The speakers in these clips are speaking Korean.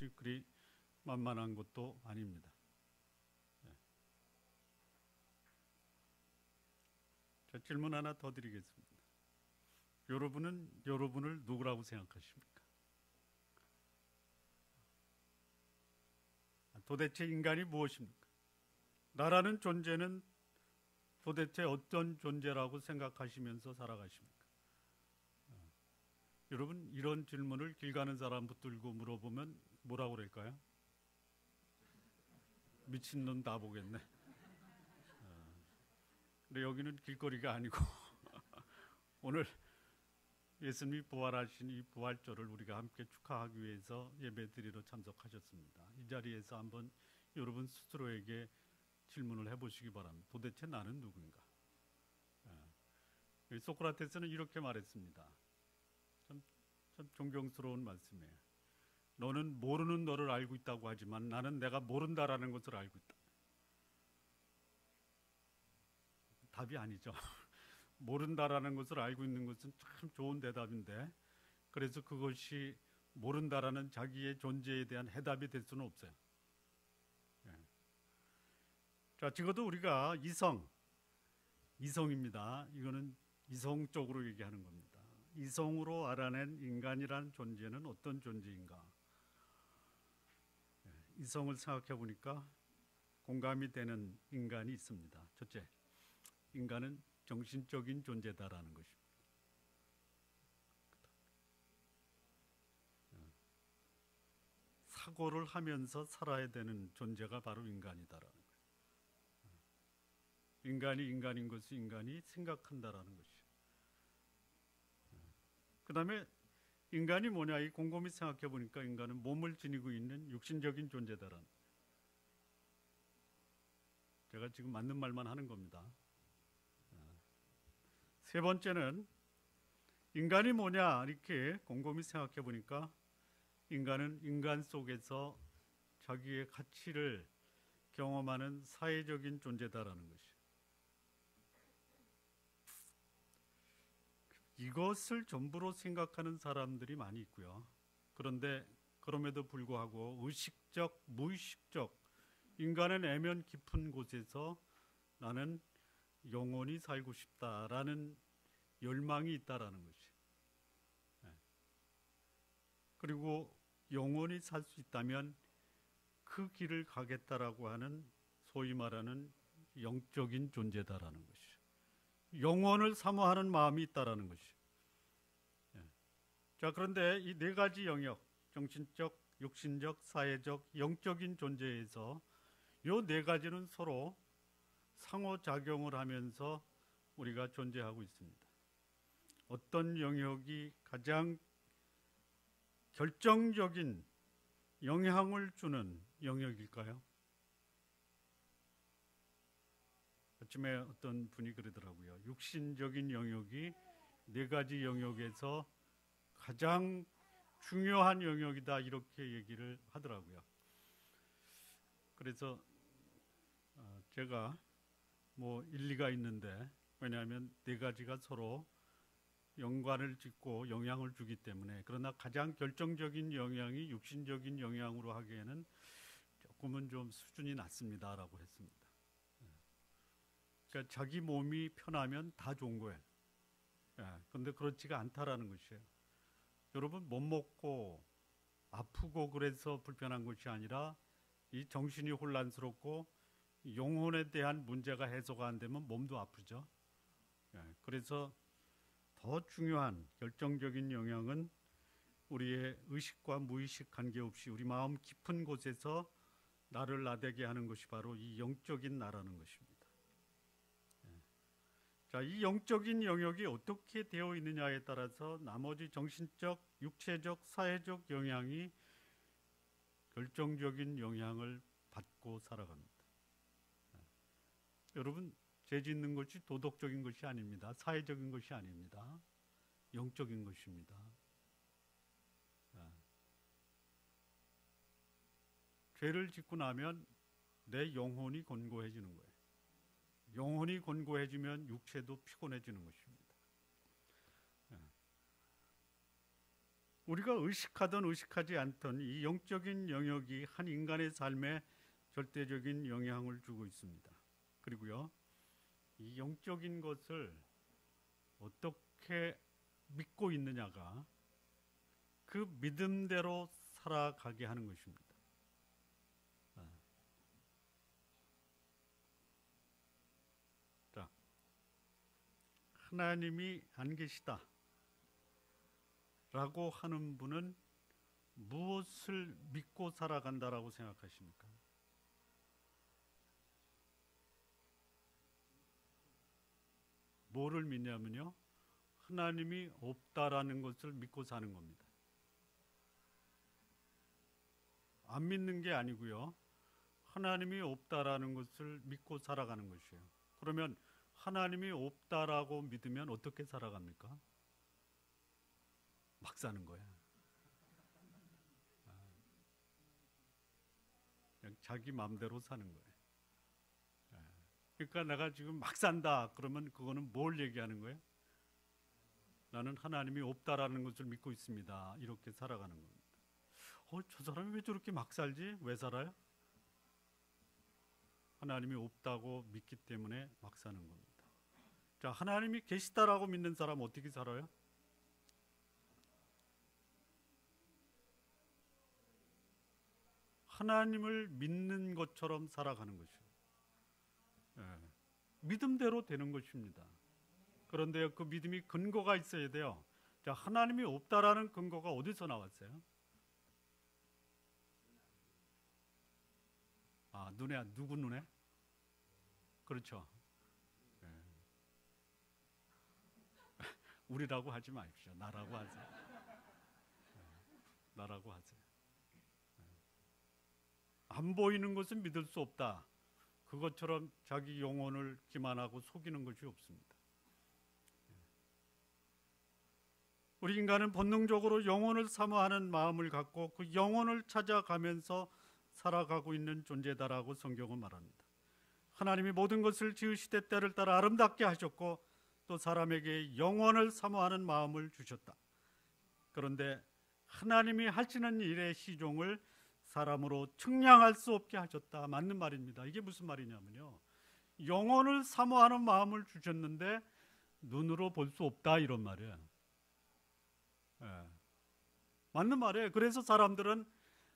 것이 그리 만만한 것도 아닙니다. 자, 질문 하나 더 드리겠습니다. 여러분은 여러분을 누구라고 생각하십니까? 도대체 인간이 무엇입니까? 나라는 존재는 도대체 어떤 존재라고 생각하시면서 살아가십니까? 여러분, 이런 질문을 길 가는 사람 붙들고 물어보면 뭐라고 그럴까요? 미친놈 다 보겠네. 근데 여기는 길거리가 아니고 오늘 예수님이 부활하신 이 부활절을 우리가 함께 축하하기 위해서 예배드리러 참석하셨습니다. 이 자리에서 한번 여러분 스스로에게 질문을 해보시기 바랍니다. 도대체 나는 누군가? 소크라테스는 이렇게 말했습니다. 참 존경스러운 말씀이에요. 너는 모르는 너를 알고 있다고 하지만 나는 내가 모른다라는 것을 알고 있다. 답이 아니죠. 모른다라는 것을 알고 있는 것은 참 좋은 대답인데, 그래서 그것이 모른다라는 자기의 존재에 대한 해답이 될 수는 없어요. 자, 적어도 우리가 이성입니다. 이거는 이성적으로 얘기하는 겁니다. 이성으로 알아낸 인간이란 존재는 어떤 존재인가? 이성을 생각해 보니까 공감이 되는 인간이 있습니다. 첫째, 인간은 정신적인 존재다라는 것입니다. 사고를 하면서 살아야 되는 존재가 바로 인간이다라는 거예요. 인간이 인간인 것은 인간이 생각한다라는 것이죠. 그 다음에 인간이 뭐냐, 이 곰곰이 생각해 보니까 인간은 몸을 지니고 있는 육신적인 존재다라는, 제가 지금 맞는 말만 하는 겁니다. 세 번째는 인간이 뭐냐, 이렇게 곰곰이 생각해 보니까 인간은 인간 속에서 자기의 가치를 경험하는 사회적인 존재다라는 것이. 이것을 전부로 생각하는 사람들이 많이 있고요. 그런데 그럼에도 불구하고 의식적, 무의식적 인간의 내면 깊은 곳에서 나는 영원히 살고 싶다라는 열망이 있다라는 것이. 그리고 영원히 살 수 있다면 그 길을 가겠다라고 하는 소위 말하는 영적인 존재다라는 것이. 영원을 사모하는 마음이 있다라는 것이. 자, 그런데 이 네 가지 영역, 정신적, 육신적, 사회적, 영적인 존재에서 이 네 가지는 서로 상호작용을 하면서 우리가 존재하고 있습니다. 어떤 영역이 가장 결정적인 영향을 주는 영역일까요? 아침에 어떤 분이 그러더라고요. 육신적인 영역이 네 가지 영역에서 가장 중요한 영역이다, 이렇게 얘기를 하더라고요. 그래서 제가 뭐 일리가 있는데, 왜냐하면 네 가지가 서로 연관을 짓고 영향을 주기 때문에. 그러나 가장 결정적인 영향이 육신적인 영향으로 하기에는 조금은 좀 수준이 낮습니다라고 했습니다. 그러니까 자기 몸이 편하면 다 좋은 거예요. 그런데 그렇지가 않다라는 것이에요. 여러분, 못 먹고 아프고 그래서 불편한 것이 아니라 이 정신이 혼란스럽고 영혼에 대한 문제가 해소가 안 되면 몸도 아프죠. 그래서 더 중요한 결정적인 영향은 우리의 의식과 무의식 관계없이 우리 마음 깊은 곳에서 나를 나대게 하는 것이 바로 이 영적인 나라는 것입니다. 자, 이 영적인 영역이 어떻게 되어 있느냐에 따라서 나머지 정신적, 육체적, 사회적 영향이 결정적인 영향을 받고 살아갑니다. 여러분, 죄 짓는 것이 도덕적인 것이 아닙니다. 사회적인 것이 아닙니다. 영적인 것입니다. 죄를 짓고 나면 내 영혼이 곤고해지는 거예요. 영혼이 곤고해지면 육체도 피곤해지는 것입니다. 우리가 의식하든 의식하지 않든 이 영적인 영역이 한 인간의 삶에 절대적인 영향을 주고 있습니다. 그리고요, 이 영적인 것을 어떻게 믿고 있느냐가 그 믿음대로 살아가게 하는 것입니다. 자, 하나님이 안 계시다 라고 하는 분은 무엇을 믿고 살아간다라고 생각하십니까? 뭐를 믿냐면요, 하나님이 없다라는 것을 믿고 사는 겁니다. 안 믿는 게 아니고요, 하나님이 없다라는 것을 믿고 살아가는 것이에요. 그러면 하나님이 없다라고 믿으면 어떻게 살아갑니까? 막 사는 거야. 그냥 자기 마음대로 사는 거예요. 그러니까 내가 지금 막 산다 그러면 그거는 뭘 얘기하는 거예요? 나는 하나님이 없다라는 것을 믿고 있습니다. 이렇게 살아가는 겁니다. 저 사람이 왜 저렇게 막 살지? 왜 살아요? 하나님이 없다고 믿기 때문에 막 사는 겁니다. 자, 하나님이 계시다라고 믿는 사람 어떻게 살아요? 하나님을 믿는 것처럼 살아가는 것이에요. 믿음대로 되는 것입니다. 그런데 그 믿음이 근거가 있어야 돼요. 자, 하나님이 없다라는 근거가 어디서 나왔어요? 눈에, 누구 눈에? 그렇죠. 우리라고 하지 마십시오. 나라고 하세요. 나라고 하세요. 안 보이는 것은 믿을 수 없다. 그것처럼 자기 영혼을 기만하고 속이는 것이 없습니다. 우리 인간은 본능적으로 영혼을 사모하는 마음을 갖고 그 영혼을 찾아가면서 살아가고 있는 존재다라고 성경은 말합니다. 하나님이 모든 것을 지으시되 때를 따라 아름답게 하셨고 또 사람에게 영혼을 사모하는 마음을 주셨다. 그런데 하나님이 하시는 일의 시종을 사람으로 측량할 수 없게 하셨다. 맞는 말입니다. 이게 무슨 말이냐면요, 영혼을 사모하는 마음을 주셨는데 눈으로 볼 수 없다, 이런 말이에요. 맞는 말이에요. 그래서 사람들은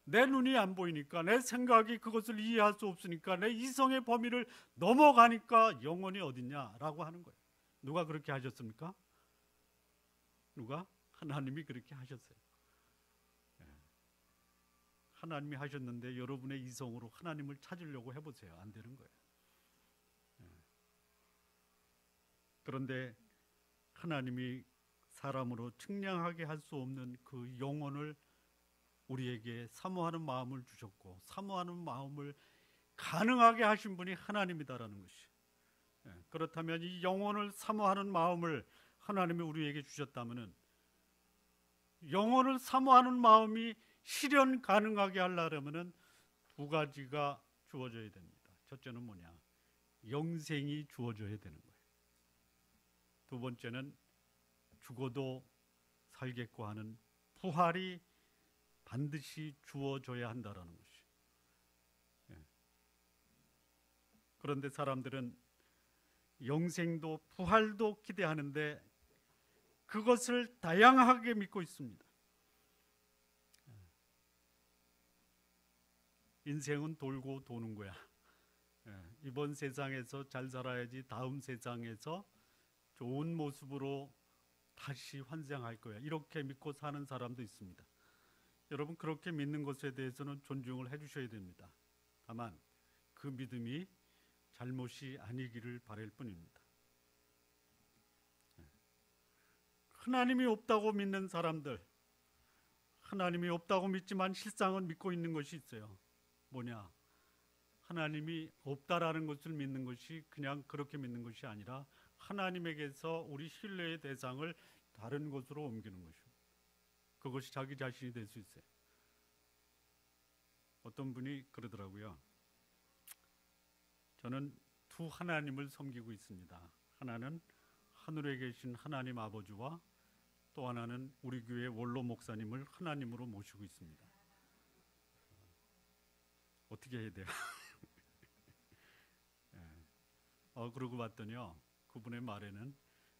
내 눈이 안 보이니까, 내 생각이 그것을 이해할 수 없으니까, 내 이성의 범위를 넘어가니까 영혼이 어딨냐라고 하는 거예요. 누가 그렇게 하셨습니까? 누가? 하나님이 그렇게 하셨어요. 하나님이 하셨는데 여러분의 이성으로 하나님을 찾으려고 해보세요. 안 되는 거예요. 그런데 하나님이 사람으로 측량하게 할 수 없는 그 영혼을 우리에게 사모하는 마음을 주셨고, 사모하는 마음을 가능하게 하신 분이 하나님이다라는 것이. 그렇다면 이 영혼을 사모하는 마음을 하나님이 우리에게 주셨다면은, 영혼을 사모하는 마음이 실현 가능하게 하려면은 두 가지가 주어져야 됩니다. 첫째는 뭐냐? 영생이 주어져야 되는 거예요. 두 번째는 죽어도 살겠고 하는 부활이 반드시 주어져야 한다라는 것이. 그런데 사람들은 영생도 부활도 기대하는데 그것을 다양하게 믿고 있습니다. 인생은 돌고 도는 거야. 이번 세상에서 잘 살아야지 다음 세상에서 좋은 모습으로 다시 환생할 거야. 이렇게 믿고 사는 사람도 있습니다. 여러분, 그렇게 믿는 것에 대해서는 존중을 해주셔야 됩니다. 다만 그 믿음이 잘못이 아니기를 바랄 뿐입니다. 하나님이 없다고 믿는 사람들, 하나님이 없다고 믿지만 실상은 믿고 있는 것이 있어요. 뭐냐? 하나님이 없다라는 것을 믿는 것이 그냥 그렇게 믿는 것이 아니라 하나님에게서 우리 신뢰의 대상을 다른 곳으로 옮기는 것입니다. 그것이 자기 자신이 될 수 있어요. 어떤 분이 그러더라고요. 저는 두 하나님을 섬기고 있습니다. 하나는 하늘에 계신 하나님 아버지와 또 하나는 우리 교회 원로 목사님을 하나님으로 모시고 있습니다. 어떻게 해야 돼요? 그러고 봤더니요, 그분의 말에는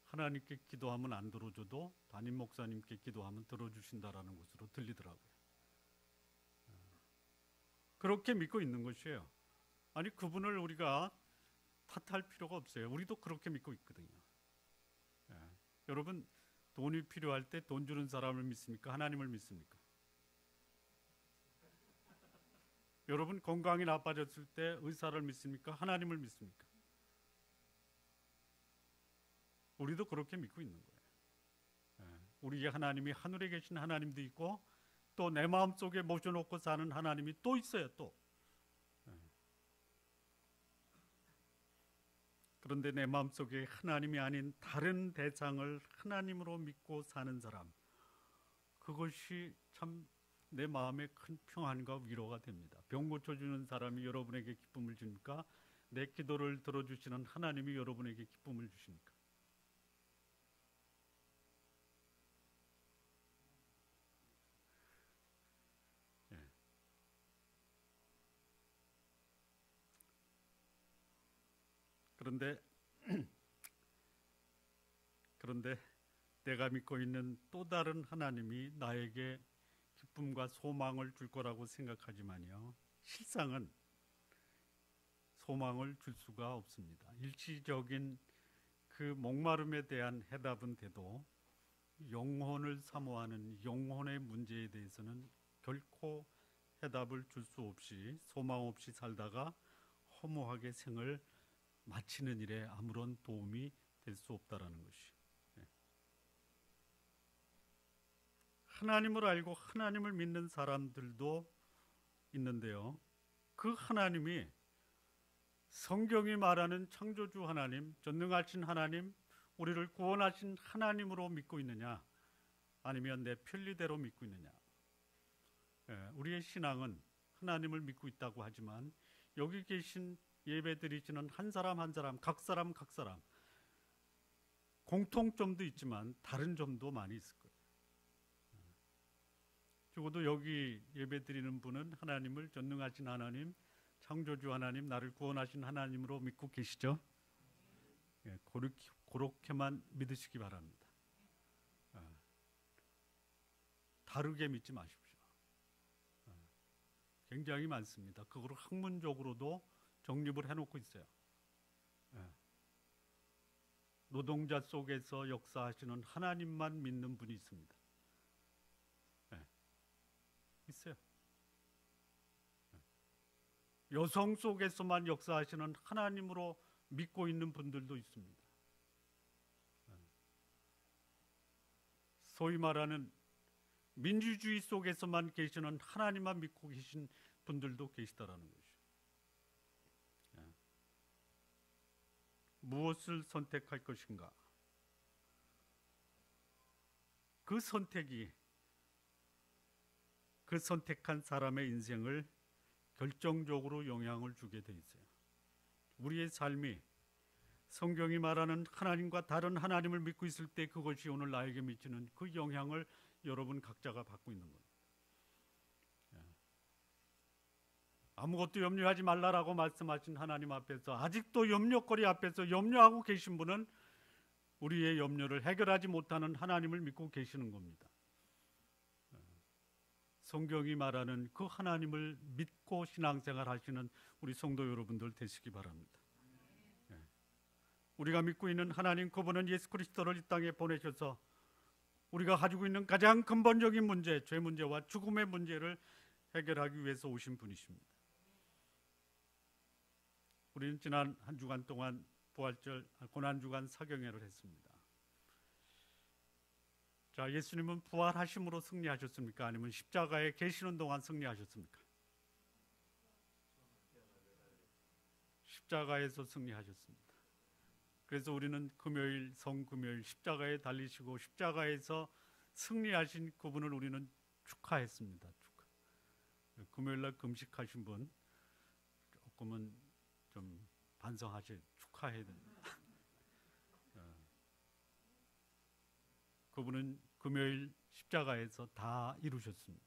하나님께 기도하면 안 들어줘도 담임 목사님께 기도하면 들어주신다라는 것으로 들리더라고요. 그렇게 믿고 있는 것이에요. 아니, 그분을 우리가 탓할 필요가 없어요. 우리도 그렇게 믿고 있거든요. 여러분, 돈이 필요할 때 돈 주는 사람을 믿습니까? 하나님을 믿습니까? 여러분, 건강이 나빠졌을 때 의사를 믿습니까? 하나님을 믿습니까? 우리도 그렇게 믿고 있는 거예요. 우리의 하나님이 하늘에 계신 하나님도 있고 또 내 마음속에 모셔놓고 사는 하나님이 또 있어요. 또. 그런데 내 마음속에 하나님이 아닌 다른 대상을 하나님으로 믿고 사는 사람, 그것이 참 내 마음에 큰 평안과 위로가 됩니다. 병 고쳐주는 사람이 여러분에게 기쁨을 줍니까? 내 기도를 들어주시는 하나님이 여러분에게 기쁨을 주십니까? 그런데 내가 믿고 있는 또 다른 하나님이 나에게 기쁨과 소망을 줄 거라고 생각하지만요, 실상은 소망을 줄 수가 없습니다. 일시적인 그 목마름에 대한 해답은 돼도 영혼을 사모하는 영혼의 문제에 대해서는 결코 해답을 줄 수 없이 소망 없이 살다가 허무하게 생을 마치는 일에 아무런 도움이 될 수 없다라는 것이. 하나님을 알고 하나님을 믿는 사람들도 있는데요, 그 하나님이 성경이 말하는 창조주 하나님, 전능하신 하나님, 우리를 구원하신 하나님으로 믿고 있느냐, 아니면 내 편리대로 믿고 있느냐. 우리의 신앙은 하나님을 믿고 있다고 하지만 여기 계신 예배드리시는 한 사람 한 사람, 각 사람 공통점도 있지만 다른 점도 많이 있을 거예요. 적어도 여기 예배드리는 분은 하나님을 전능하신 하나님, 창조주 하나님, 나를 구원하신 하나님으로 믿고 계시죠? 그렇게만 믿으시기 바랍니다. 다르게 믿지 마십시오. 굉장히 많습니다. 그걸 학문적으로도 정립을 해놓고 있어요. 노동자 속에서 역사하시는 하나님만 믿는 분이 있습니다. 있어요. 여성 속에서만 역사하시는 하나님으로 믿고 있는 분들도 있습니다. 소위 말하는 민주주의 속에서만 계시는 하나님만 믿고 계신 분들도 계시다라는 것이죠. 무엇을 선택할 것인가? 그 선택이 그 선택한 사람의 인생을 결정적으로 영향을 주게 돼 있어요. 우리의 삶이 성경이 말하는 하나님과 다른 하나님을 믿고 있을 때 그것이 오늘 나에게 미치는 그 영향을 여러분 각자가 받고 있는 겁니다. 아무것도 염려하지 말라라고 말씀하신 하나님 앞에서 아직도 염려거리 앞에서 염려하고 계신 분은 우리의 염려를 해결하지 못하는 하나님을 믿고 계시는 겁니다. 성경이 말하는 그 하나님을 믿고 신앙생활 하시는 우리 성도 여러분들 되시기 바랍니다. 우리가 믿고 있는 하나님, 그분은 예수 그리스도를 이 땅에 보내셔서 우리가 가지고 있는 가장 근본적인 문제, 죄 문제와 죽음의 문제를 해결하기 위해서 오신 분이십니다. 우리는 지난 한 주간 동안 부활절 고난주간 사경회를 했습니다. 자, 예수님은 부활하심으로 승리하셨습니까? 아니면 십자가에 계시는 동안 승리하셨습니까? 십자가에서 승리하셨습니다. 그래서 우리는 금요일, 성금요일 십자가에 달리시고 십자가에서 승리하신 그분을 우리는 축하했습니다. 금요일날 금식하신 분 조금은 좀 반성하셔야, 축하해야 됩니다. 그분은 금요일 십자가에서 다 이루셨습니다.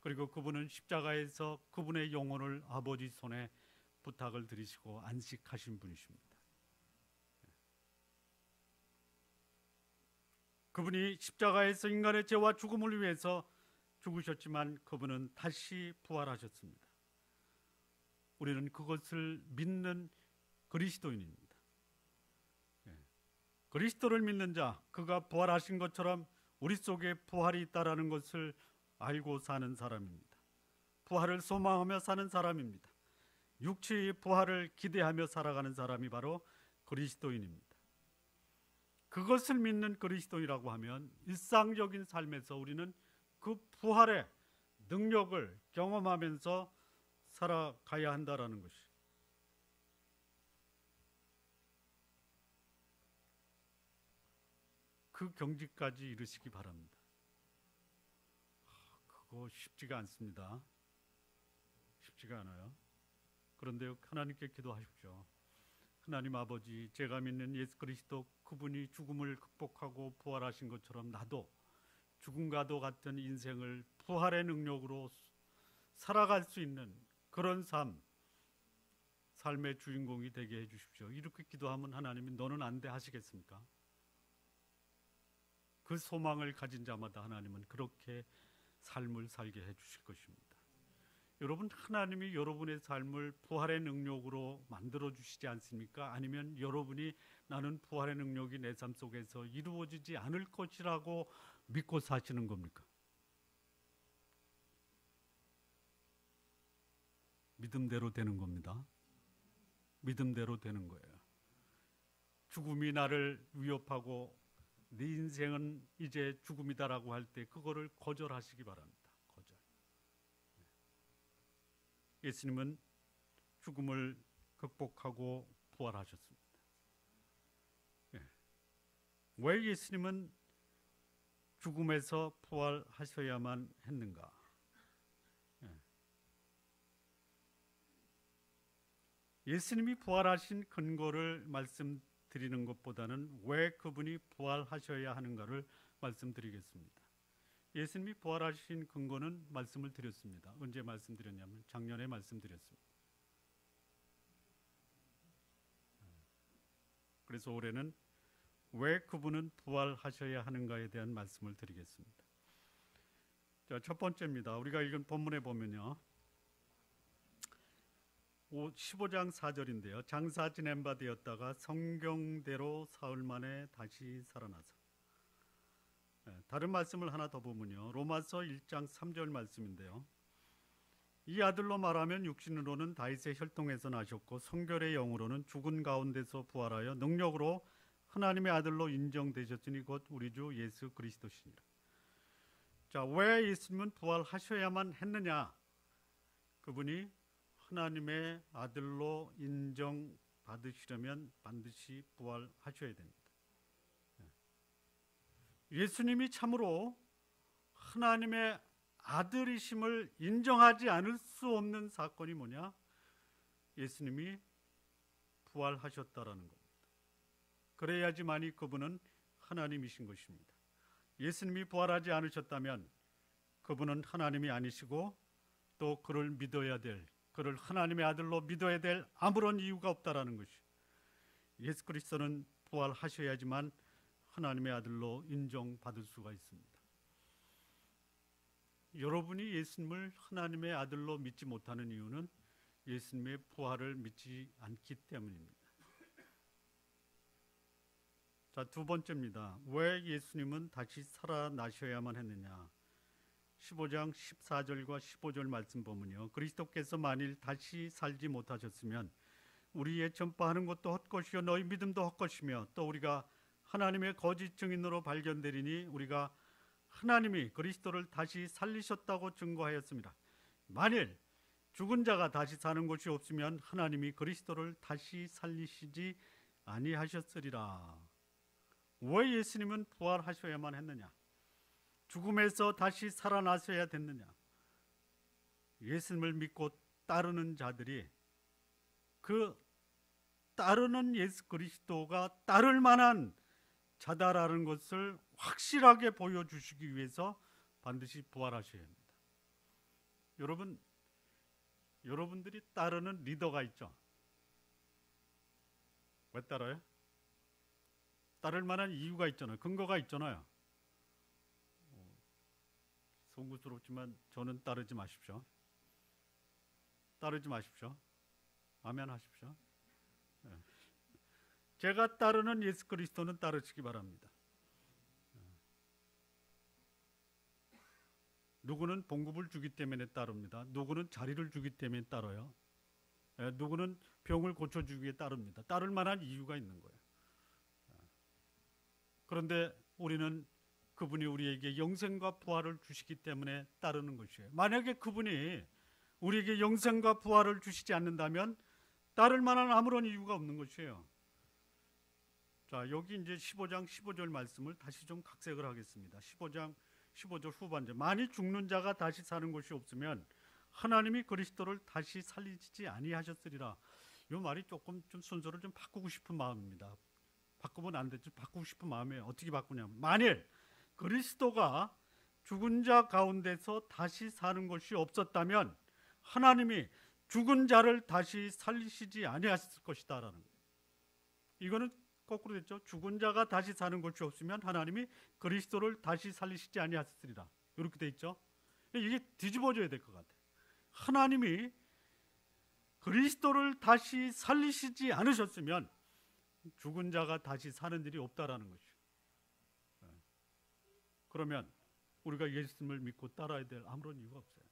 그리고 그분은 십자가에서 그분의 영혼을 아버지 손에 부탁을 드리시고 안식하신 분이십니다. 그분이 십자가에서 인간의 죄와 죽음을 위해서 죽으셨지만 그분은 다시 부활하셨습니다. 우리는 그것을 믿는 그리스도인입니다. 그리스도를 믿는 자, 그가 부활하신 것처럼 우리 속에 부활이 있다라는 것을 알고 사는 사람입니다. 부활을 소망하며 사는 사람입니다. 육체의 부활을 기대하며 살아가는 사람이 바로 그리스도인입니다. 그것을 믿는 그리스도인이라고 하면 일상적인 삶에서 우리는 그 부활의 능력을 경험하면서 살아가야 한다라는 것이. 그 경지까지 이르시기 바랍니다. 그거 쉽지가 않습니다. 쉽지가 않아요. 그런데 하나님께 기도하십시오. 하나님 아버지, 제가 믿는 예수 그리스도 그분이 죽음을 극복하고 부활하신 것처럼 나도 죽음과도 같은 인생을 부활의 능력으로 살아갈 수 있는 그런 삶의 주인공이 되게 해주십시오. 이렇게 기도하면 하나님이 너는 안 돼 하시겠습니까? 그 소망을 가진 자마다 하나님은 그렇게 삶을 살게 해주실 것입니다. 여러분, 하나님이 여러분의 삶을 부활의 능력으로 만들어 주시지 않습니까? 아니면 여러분이 나는 부활의 능력이 내 삶 속에서 이루어지지 않을 것이라고 믿고 사시는 겁니까? 믿음대로 되는 겁니다. 믿음대로 되는 거예요. 죽음이 나를 위협하고 네 인생은 이제 죽음이다라고 할 때 그거를 거절하시기 바랍니다. 거절. 예수님은 죽음을 극복하고 부활하셨습니다. 왜 예수님은 죽음에서 부활하셔야만 했는가? 예수님이 부활하신 근거를 말씀드리는 것보다는 왜 그분이 부활하셔야 하는가를 말씀드리겠습니다. 예수님이 부활하신 근거는 말씀을 드렸습니다. 언제 말씀드렸냐면 작년에 말씀드렸습니다. 그래서 올해는 왜 그분은 부활하셔야 하는가에 대한 말씀을 드리겠습니다. 자, 첫 번째입니다. 우리가 읽은 본문에 보면요, 15장 4절인데요. 장사 지낸 바 되었다가 성경대로 사흘 만에 다시 살아나서. 다른 말씀을 하나 더 보면요, 로마서 1장 3절 말씀인데요. 이 아들로 말하면 육신으로는 다윗의 혈통에서 나셨고 성결의 영으로는 죽은 가운데서 부활하여 능력으로 하나님의 아들로 인정되셨으니 곧 우리 주 예수 그리스도시니라. 자, 왜 예수님은 부활하셔야만 했느냐? 그분이 하나님의 아들로 인정받으시려면 반드시 부활하셔야 됩니다. 예수님이 참으로 하나님의 아들이심을 인정하지 않을 수 없는 사건이 뭐냐? 예수님이 부활하셨다라는 겁니다. 그래야지만이 그분은 하나님이신 것입니다. 예수님이 부활하지 않으셨다면 그분은 하나님이 아니시고 또 그를 믿어야 될, 그를 하나님의 아들로 믿어야 될 아무런 이유가 없다라는 것이. 예수 그리스도는 부활하셔야지만 하나님의 아들로 인정받을 수가 있습니다. 여러분이 예수님을 하나님의 아들로 믿지 못하는 이유는 예수님의 부활을 믿지 않기 때문입니다. 자, 두 번째입니다. 왜 예수님은 다시 살아나셔야만 했느냐? 15장 14절과 15절 말씀 보면요, 그리스도께서 만일 다시 살지 못하셨으면 우리의 전파하는 것도 헛것이요 너희 믿음도 헛것이며 또 우리가 하나님의 거짓 증인으로 발견되리니 우리가 하나님이 그리스도를 다시 살리셨다고 증거하였습니다. 만일 죽은 자가 다시 사는 것이 없으면 하나님이 그리스도를 다시 살리시지 아니하셨으리라. 왜 예수님은 부활하셔야만 했느냐? 죽음에서 다시 살아나셔야 됐느냐? 예수님을 믿고 따르는 자들이 그 따르는 예수 그리스도가 따를 만한 자다라는 것을 확실하게 보여주시기 위해서 반드시 부활하셔야 합니다. 여러분들이 따르는 리더가 있죠. 왜 따라요? 따를 만한 이유가 있잖아요. 근거가 있잖아요. 송구스럽지만 저는 따르지 마십시오. 따르지 마십시오. 아멘 하십시오. 제가 따르는 예수 그리스도는 따르시기 바랍니다. 누구는 봉급을 주기 때문에 따릅니다. 누구는 자리를 주기 때문에 따라요. 누구는 병을 고쳐주기 위해 따릅니다. 따를 만한 이유가 있는 거예요. 그런데 우리는 그분이 우리에게 영생과 부활을 주시기 때문에 따르는 것이에요. 만약에 그분이 우리에게 영생과 부활을 주시지 않는다면 따를 만한 아무런 이유가 없는 것이에요. 자, 여기 이제 15장 15절 말씀을 다시 좀 각색을 하겠습니다. 15장 15절 후반절. 만일 죽는 자가 다시 사는 것이 없으면 하나님이 그리스도를 다시 살리지 아니하셨으리라. 이 말이 조금 좀 순서를 좀 바꾸고 싶은 마음입니다. 바꾸면 안 되죠. 바꾸고 싶은 마음에 어떻게 바꾸냐면, 만일 그리스도가 죽은 자 가운데서 다시 사는 것이 없었다면 하나님이 죽은 자를 다시 살리시지 아니하셨을 것이다라는 거예요. 이거는 거꾸로 됐죠. 죽은 자가 다시 사는 것이 없으면 하나님이 그리스도를 다시 살리시지 아니하셨으리라. 이렇게 돼 있죠. 이게 뒤집어져야 될 것 같아요. 하나님이 그리스도를 다시 살리시지 않으셨으면 죽은 자가 다시 사는 일이 없다라는 것이죠. 그러면 우리가 예수님을 믿고 따라야 될 아무런 이유가 없어요.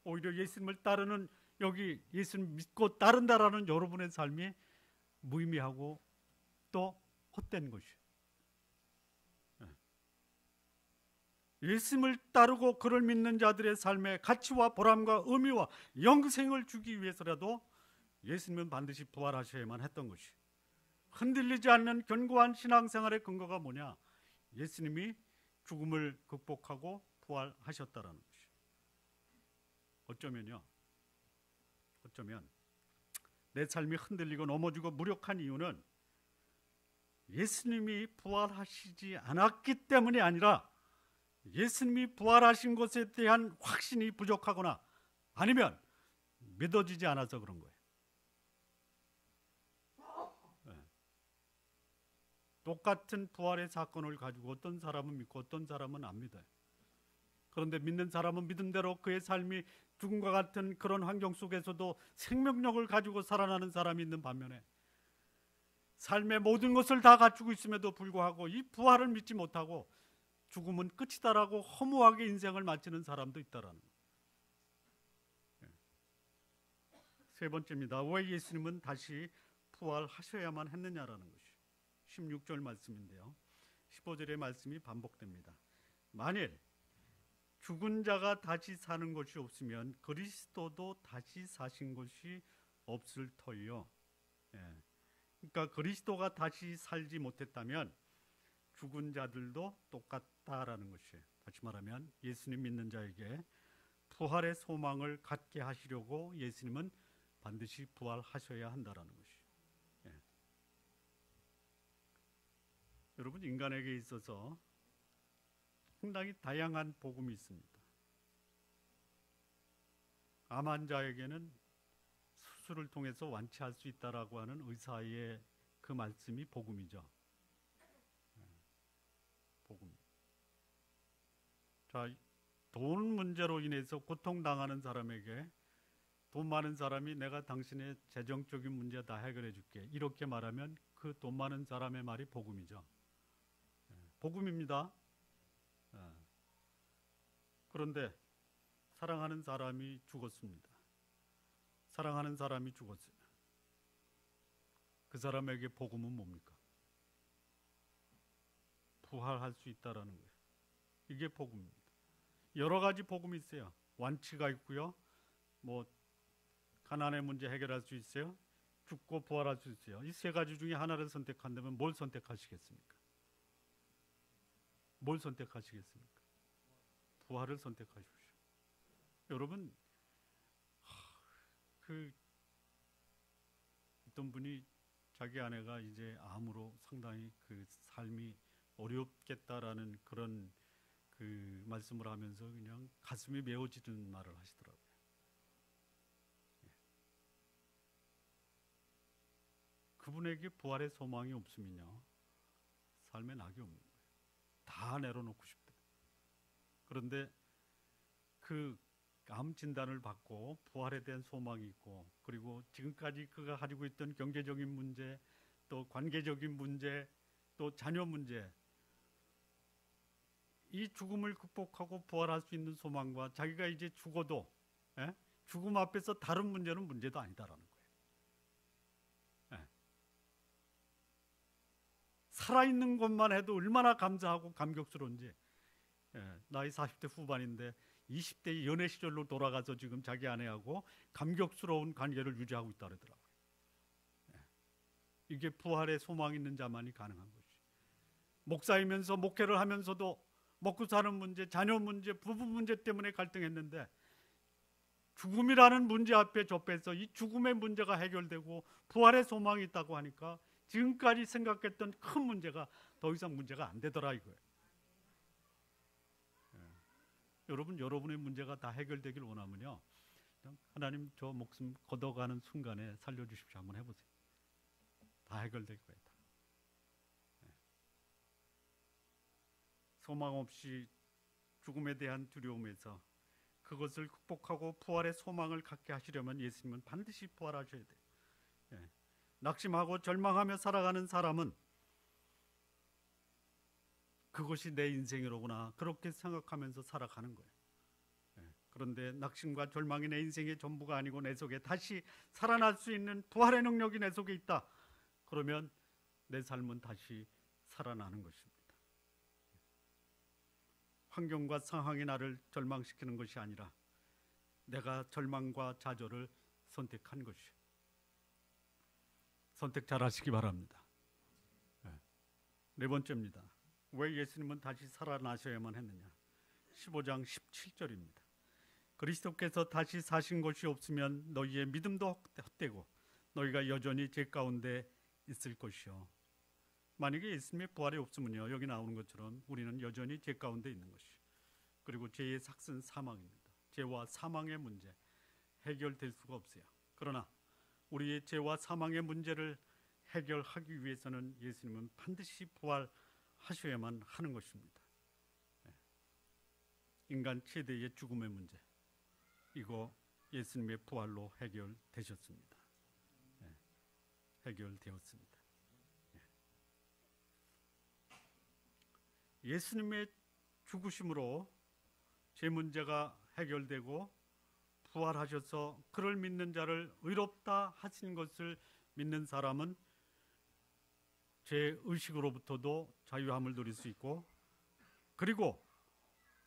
오히려 예수님을 따르는, 여기 예수님 믿고 따른다라는 여러분의 삶이 무의미하고 또 헛된 것이에요. 예수님을 따르고 그를 믿는 자들의 삶에 가치와 보람과 의미와 영생을 주기 위해서라도 예수님은 반드시 부활하셔야만 했던 것이, 흔들리지 않는 견고한 신앙생활의 근거가 뭐냐? 예수님이 죽음을 극복하고 부활하셨다라는 것이. 어쩌면 내 삶이 흔들리고 넘어지고 무력한 이유는 예수님이 부활하시지 않았기 때문이 아니라 예수님이 부활하신 것에 대한 확신이 부족하거나 아니면 믿어지지 않아서 그런 거예요. 똑같은 부활의 사건을 가지고 어떤 사람은 믿고 어떤 사람은 안 믿어요. 그런데 믿는 사람은 믿은 대로 그의 삶이 죽음과 같은 그런 환경 속에서도 생명력을 가지고 살아나는 사람이 있는 반면에 삶의 모든 것을 다 갖추고 있음에도 불구하고 이 부활을 믿지 못하고 죽음은 끝이다라고 허무하게 인생을 마치는 사람도 있다라는 거예요. 세 번째입니다. 왜 예수님은 다시 부활하셔야만 했느냐라는 것이 16절 말씀인데요. 15절의 말씀이 반복됩니다. 만일 죽은 자가 다시 사는 것이 없으면 그리스도도 다시 사신 것이 없을 터이요. 그러니까 그리스도가 다시 살지 못했다면 죽은 자들도 똑같다라는 것이에요. 다시 말하면 예수님 믿는 자에게 부활의 소망을 갖게 하시려고 예수님은 반드시 부활하셔야 한다라는 것이에요. 여러분, 인간에게 있어서 상당히 다양한 복음이 있습니다. 암 환자에게는 수술을 통해서 완치할 수 있다라고 하는 의사의 그 말씀이 복음이죠. 복음. 자, 돈 문제로 인해서 고통당하는 사람에게 돈 많은 사람이 내가 당신의 재정적인 문제 다 해결해 줄게, 이렇게 말하면 그 돈 많은 사람의 말이 복음이죠. 복음입니다. 그런데 사랑하는 사람이 죽었습니다. 사랑하는 사람이 죽었어요. 그 사람에게 복음은 뭡니까? 부활할 수 있다라는 거예요. 이게 복음입니다. 여러 가지 복음이 있어요. 완치가 있고요. 뭐 가난의 문제 해결할 수 있어요. 죽고 부활할 수 있어요. 이 세 가지 중에 하나를 선택한다면 뭘 선택하시겠습니까? 뭘 선택하시겠습니까? 부활을 선택하십시오. 여러분, 어떤 분이 자기 아내가 이제 암으로 상당히 그 삶이 어렵겠다라는 그런 그 말씀을 하면서 그냥 가슴이 메어지는 말을 하시더라고요. 그분에게 부활의 소망이 없으면요, 삶에 낙이 없는 거예요. 다 내려놓고 싶대. 그런데 그 암 진단을 받고 부활에 대한 소망이 있고, 그리고 지금까지 그가 가지고 있던 경제적인 문제, 또 관계적인 문제, 또 자녀 문제, 이 죽음을 극복하고 부활할 수 있는 소망과 자기가 이제 죽어도 죽음 앞에서 다른 문제는 문제도 아니다라는 거예요. 살아있는 것만 해도 얼마나 감사하고 감격스러운지. 나이 40대 후반인데 20대 연애 시절로 돌아가서 지금 자기 아내하고 감격스러운 관계를 유지하고 있다 그러더라고요. 이게 부활의 소망 있는 자만이 가능한 것이. 목사이면서 목회를 하면서도 먹고 사는 문제, 자녀 문제, 부부 문제 때문에 갈등했는데 죽음이라는 문제 앞에 접해서 이 죽음의 문제가 해결되고 부활의 소망이 있다고 하니까 지금까지 생각했던 큰 문제가 더 이상 문제가 안 되더라 이거예요. 여러분, 여러분의 문제가 다 해결되길 원하면요, 하나님 저 목숨 걷어가는 순간에 살려주십시오 한번 해보세요. 다 해결될 거예요. 다. 소망 없이 죽음에 대한 두려움에서 그것을 극복하고 부활의 소망을 갖게 하시려면 예수님은 반드시 부활하셔야 돼요. 낙심하고 절망하며 살아가는 사람은 그것이 내 인생이로구나 그렇게 생각하면서 살아가는 거예요. 그런데 낙심과 절망이 내 인생의 전부가 아니고 내 속에 다시 살아날 수 있는 부활의 능력이 내 속에 있다. 그러면 내 삶은 다시 살아나는 것입니다. 환경과 상황이 나를 절망시키는 것이 아니라 내가 절망과 좌절을 선택한 것이에요. 선택 잘 하시기 바랍니다. 네 번째입니다. 왜 예수님은 다시 살아나셔야만 했느냐? 15장 17절입니다. 그리스도께서 다시 사신 것이 없으면 너희의 믿음도 헛되고 너희가 여전히 죄 가운데 있을 것이요. 만약에 예수님의 부활이 없으면요, 여기 나오는 것처럼 우리는 여전히 죄 가운데 있는 것이. 그리고 죄의 삭은 사망입니다. 죄와 사망의 문제 해결될 수가 없어요. 그러나 우리의 죄와 사망의 문제를 해결하기 위해서는 예수님은 반드시 부활하셔야만 하는 것입니다. 인간 최대의 죽음의 문제, 이거 예수님의 부활로 해결되셨습니다. 해결되었습니다. 예수님의 죽으심으로 죄 문제가 해결되고 부활하셔서 그를 믿는 자를 의롭다 하신 것을 믿는 사람은 죄 의식으로부터도 자유함을 누릴 수 있고, 그리고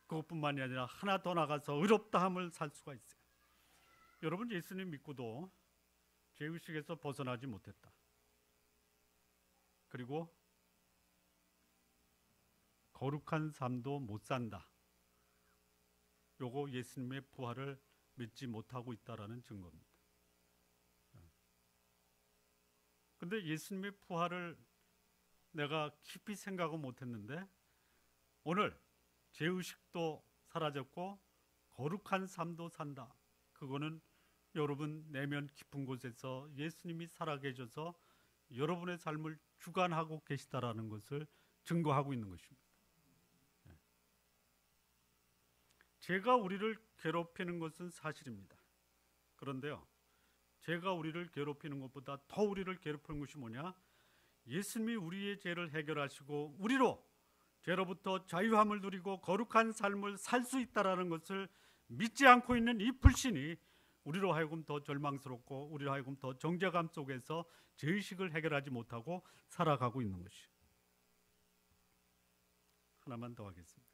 그것뿐만이 아니라 하나 더 나가서 의롭다함을 살 수가 있어요. 여러분, 예수님 믿고도 죄 의식에서 벗어나지 못했다. 그리고 거룩한 삶도 못 산다. 요거 예수님의 부활을 믿지 못하고 있다라는 증거입니다. 근데 예수님의 부활을 내가 깊이 생각은 못했는데 오늘 죄의식도 사라졌고 거룩한 삶도 산다. 그거는 여러분 내면 깊은 곳에서 예수님이 살아계셔서 여러분의 삶을 주관하고 계시다라는 것을 증거하고 있는 것입니다. 죄가 우리를 괴롭히는 것은 사실입니다. 그런데요, 죄가 우리를 괴롭히는 것보다 더 우리를 괴롭히는 것이 뭐냐? 예수님이 우리의 죄를 해결하시고 우리로 죄로부터 자유함을 누리고 거룩한 삶을 살 수 있다라는 것을 믿지 않고 있는 이 불신이 우리로 하여금 더 절망스럽고 우리로 하여금 더 정죄감 속에서 죄의식을 해결하지 못하고 살아가고 있는 것이. 하나만 더 하겠습니다.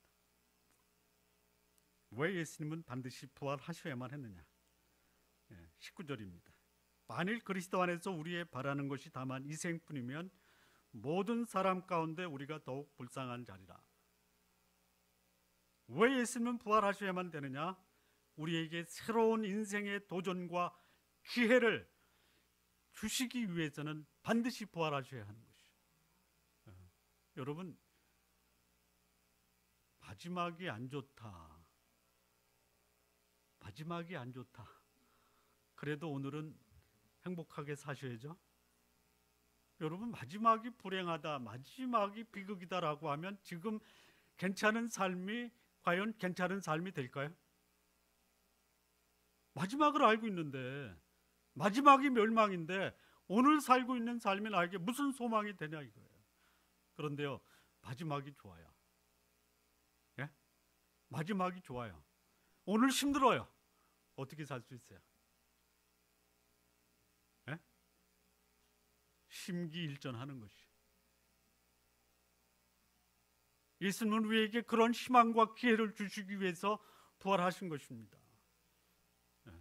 왜 예수님은 반드시 부활하셔야만 했느냐? 19절입니다. 만일 그리스도 안에서 우리의 바라는 것이 다만 이 생뿐이면 모든 사람 가운데 우리가 더욱 불쌍한 자리라. 왜 예수님은 부활하셔야만 되느냐? 우리에게 새로운 인생의 도전과 기회를 주시기 위해서는 반드시 부활하셔야 하는 것이에요. 여러분, 마지막이 안 좋다. 마지막이 안 좋다. 그래도 오늘은 행복하게 사셔야죠. 여러분, 마지막이 불행하다, 마지막이 비극이다라고 하면 지금 괜찮은 삶이 과연 괜찮은 삶이 될까요? 마지막을 알고 있는데, 마지막이 멸망인데 오늘 살고 있는 삶이 나에게 무슨 소망이 되냐 이거예요. 그런데요, 마지막이 좋아요. 예? 마지막이 좋아요. 오늘 힘들어요. 어떻게 살 수 있어요? 예? 심기일전하는 것이. 예수님은 우리에게 그런 희망과 기회를 주시기 위해서 부활하신 것입니다. 예.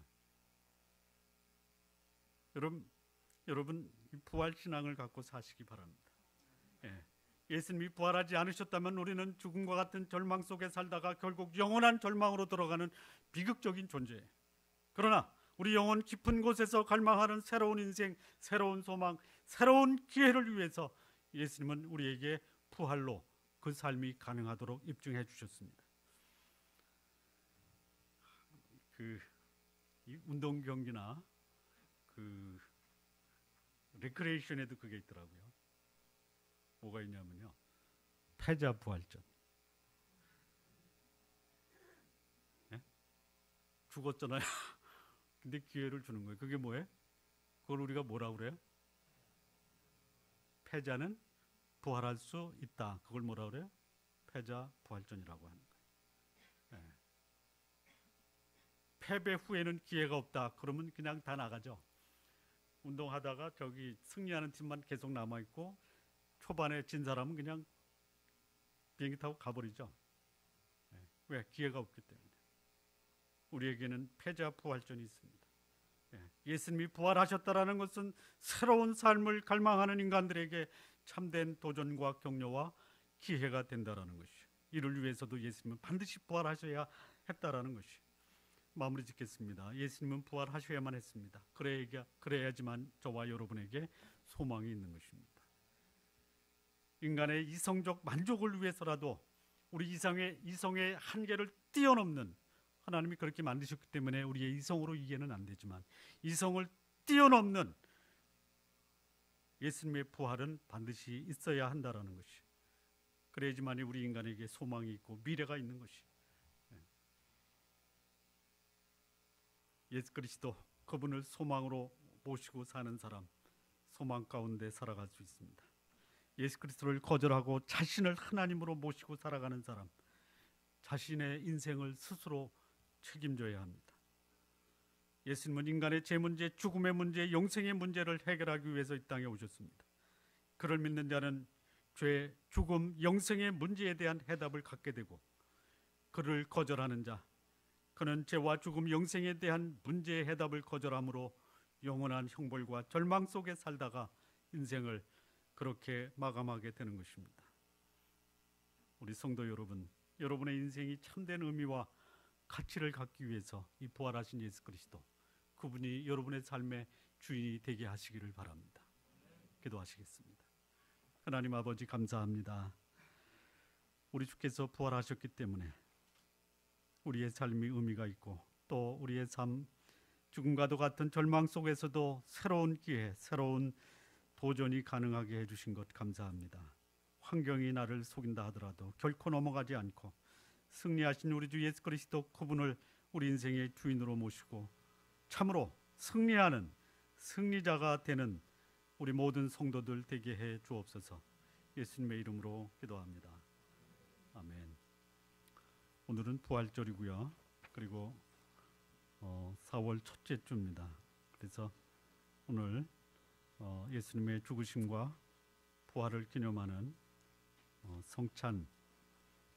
여러분 부활 신앙을 갖고 사시기 바랍니다. 예. 예수님이 부활하지 않으셨다면 우리는 죽음과 같은 절망 속에 살다가 결국 영원한 절망으로 들어가는 비극적인 존재예요. 그러나 우리 영혼 깊은 곳에서 갈망하는 새로운 인생, 새로운 소망, 새로운 기회를 위해서 예수님은 우리에게 부활로 그 삶이 가능하도록 입증해 주셨습니다. 이 운동 경기나 레크레이션에도 그게 있더라고요. 뭐가 있냐면요, 패자 부활전. 예? 죽었잖아요. 근데 기회를 주는 거예요. 그게 뭐예요? 그걸 우리가 뭐라고 그래요? 패자는 부활할 수 있다. 그걸 뭐라고 그래요? 패자 부활전이라고 하는 거예요. 예. 패배 후에는 기회가 없다. 그러면 그냥 다 나가죠. 운동하다가 저기 승리하는 팀만 계속 남아있고 초반에 진 사람은 그냥 비행기 타고 가버리죠. 예. 왜? 기회가 없기 때문에. 우리에게는 패자 부활전이 있습니다. 예. 예수님이 부활하셨다라는 것은 새로운 삶을 갈망하는 인간들에게 참된 도전과 격려와 기회가 된다라는 것이죠. 이를 위해서도 예수님은 반드시 부활하셔야 했다라는 것이죠. 마무리 짓겠습니다. 예수님은 부활하셔야만 했습니다. 그래야지만 저와 여러분에게 소망이 있는 것입니다. 인간의 이성적 만족을 위해서라도 우리 이성의 한계를 뛰어넘는, 하나님이 그렇게 만드셨기 때문에 우리의 이성으로 이해는 안 되지만 이성을 뛰어넘는 예수님의 부활은 반드시 있어야 한다라는 것이. 그래야지만 우리 인간에게 소망이 있고 미래가 있는 것이. 예수 그리스도, 그분을 소망으로 모시고 사는 사람, 소망 가운데 살아갈 수 있습니다. 예수 그리스도를 거절하고 자신을 하나님으로 모시고 살아가는 사람, 자신의 인생을 스스로 책임져야 합니다. 예수님은 인간의 죄 문제, 죽음의 문제, 영생의 문제를 해결하기 위해서 이 땅에 오셨습니다. 그를 믿는 자는 죄, 죽음, 영생의 문제에 대한 해답을 갖게 되고, 그를 거절하는 자, 그는 죄와 죽음, 영생에 대한 문제의 해답을 거절함으로 영원한 형벌과 절망 속에 살다가 인생을 그렇게 마감하게 되는 것입니다. 우리 성도 여러분, 여러분의 인생이 참된 의미와 가치를 갖기 위해서 이 부활하신 예수 그리스도, 그분이 여러분의 삶의 주인이 되게 하시기를 바랍니다. 기도하시겠습니다. 하나님 아버지, 감사합니다. 우리 주께서 부활하셨기 때문에 우리의 삶이 의미가 있고, 또 우리의 삶, 죽음과도 같은 절망 속에서도 새로운 기회, 새로운 도전이 가능하게 해주신 것 감사합니다. 환경이 나를 속인다 하더라도 결코 넘어가지 않고 승리하신 우리 주 예수 그리스도, 그분을 우리 인생의 주인으로 모시고 참으로 승리하는 승리자가 되는 우리 모든 성도들 되게 해 주옵소서. 예수님의 이름으로 기도합니다. 아멘. 오늘은 부활절이고요. 그리고 4월 첫째 주입니다. 그래서 오늘 예수님의 죽으심과 부활을 기념하는 성찬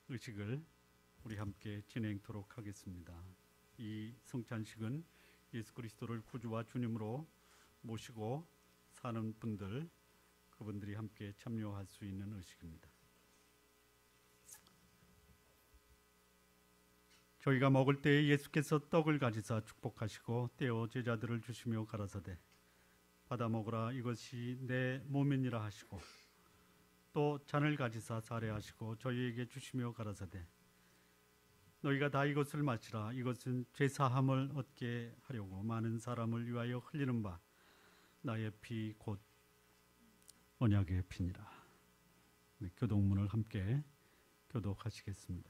의식을 우리 함께 진행토록 하겠습니다. 이 성찬식은 예수 그리스도를 구주와 주님으로 모시고 사는 분들, 그분들이 함께 참여할 수 있는 의식입니다. 저희가 먹을 때에 예수께서 떡을 가지사 축복하시고 떼어 제자들을 주시며 가라사대, 받아 먹으라 이것이 내 몸이니라 하시고 또 잔을 가지사 사례하시고 저희에게 주시며 가라사대 너희가 다 이것을 마시라 이것은 죄 사함을 얻게 하려고 많은 사람을 위하여 흘리는 바 나의 피 곧 언약의 피니라. 교독문을 함께 교독하시겠습니다.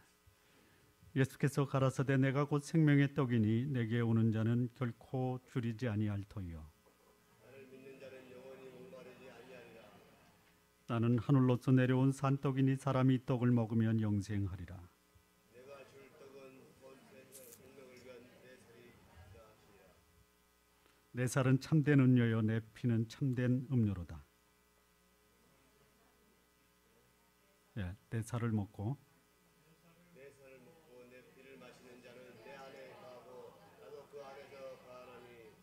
예수께서 가라사대 내가 곧 생명의 떡이니 내게 오는 자는 결코 줄이지 아니할 터이요 나를 믿는 자는 영원히 목마르지 아니하리라. 나는 하늘로서 내려온 산떡이니 사람이 이 떡을 먹으면 영생하리라. 내가 줄 떡은 온 생명을 위한 내 살이 있다 하시리라. 내 살은 참된 음료요 내 피는 참된 음료로다. 내 살을 먹고 내 살을 먹고 내 피를 마시는 자는 내 안에 거하고 나도 그 안에서 거하나니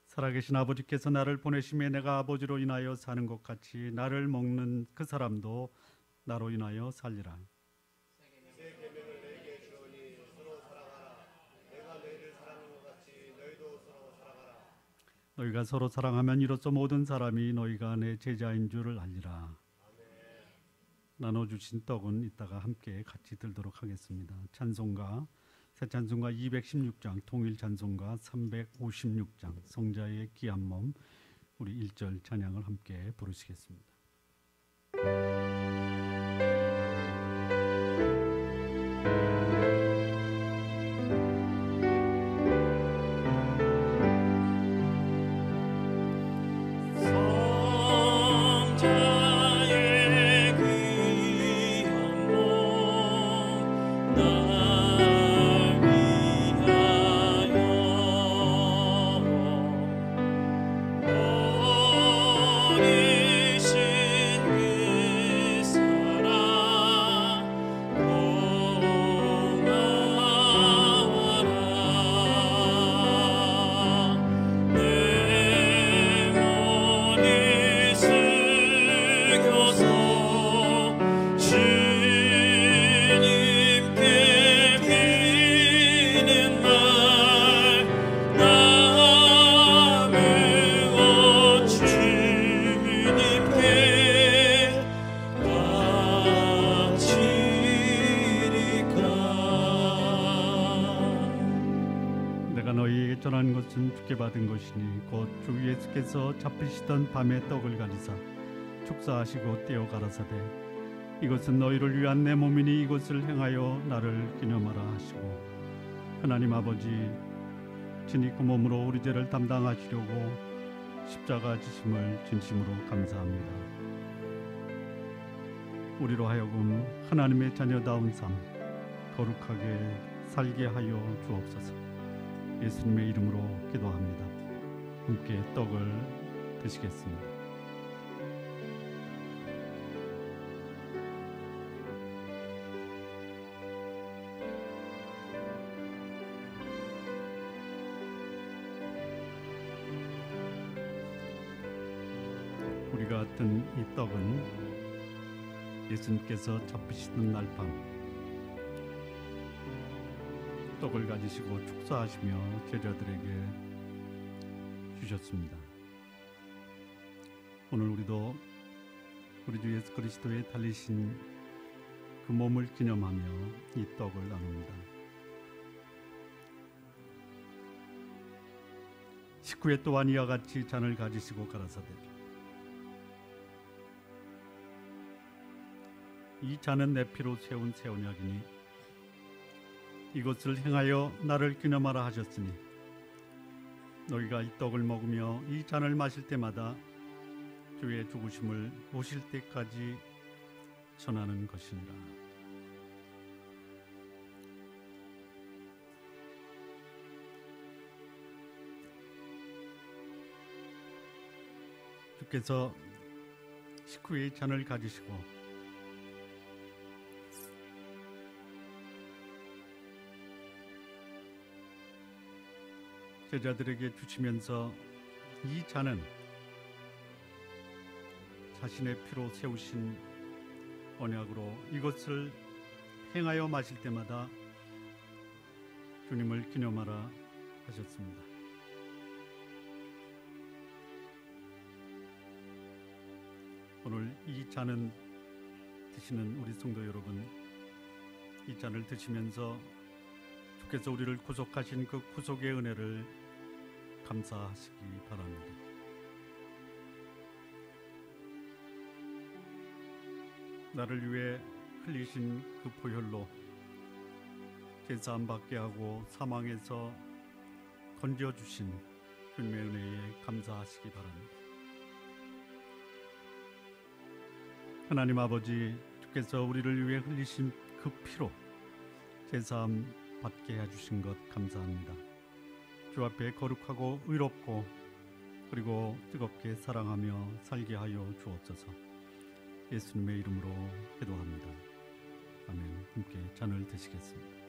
살아계신 아버지께서 나를 보내심에 내가 아버지로 인하여 사는 것 같이 나를 먹는 그 사람도 나로 인하여 살리라. 새 계명을 너희에게 주오니 서로 사랑하라. 내가 너희를 사랑한 것 같이 너희도 서로 사랑하라. 너희가 서로 사랑하면 이로써 모든 사람이 너희가 내 제자인 줄을 알리라. 나눠주신 떡은 이따가 함께 같이 들도록 하겠습니다. 찬송가 새 찬송가 216장 통일 찬송가 356장 성자의 귀한 몸 우리 1절 찬양을 함께 부르시겠습니다. 전한 것은 주께 받은 것이니 곧 주 예수께서 잡히시던 밤에 떡을 가리사 축사하시고 떼어 가라사대 이것은 너희를 위한 내 몸이니 이것을 행하여 나를 기념하라 하시고 하나님 아버지 친히 그 몸으로 우리 죄를 담당하시려고 십자가 지심을 진심으로 감사합니다. 우리로 하여금 하나님의 자녀다운 삶 거룩하게 살게 하여 주옵소서. 예수님의 이름으로 기도합니다. 함께 떡을 드시겠습니다. 우리가 든 이 떡은 예수님께서 잡히시던 날 밤 떡을 가지시고 축사하시며 제자들에게 주셨습니다. 오늘 우리도 우리 주 예수 그리스도의 달리신 그 몸을 기념하며 이 떡을 나눕니다. 식후에 또한 이와 같이 잔을 가지시고 가라사대 이 잔은 내 피로 세운 새 언약이니 이것을 행하여 나를 기념하라 하셨으니 너희가 이 떡을 먹으며 이 잔을 마실 때마다 주의 죽으심을 오실 때까지 전하는 것이니라. 주께서 식후에 이 잔을 가지시고 제자들에게 주시면서 이 잔은 자신의 피로 세우신 언약으로 이것을 행하여 마실 때마다 주님을 기념하라 하셨습니다. 오늘 이 잔은 드시는 우리 성도 여러분, 이 잔을 드시면서 주께서 우리를 구속하신 그 구속의 은혜를 감사하시기 바랍니다. 나를 위해 흘리신 그 보혈로 제사함 받게 하고 사망에서 건져주신 주님의 은혜에 감사하시기 바랍니다. 하나님 아버지, 주께서 우리를 위해 흘리신 그 피로 제사함 받게 해주신 것 감사합니다. 주 앞에 거룩하고 의롭고 그리고 뜨겁게 사랑하며 살게 하여 주옵소서. 예수님의 이름으로 기도합니다. 아멘. 함께 잔을 드시겠습니다.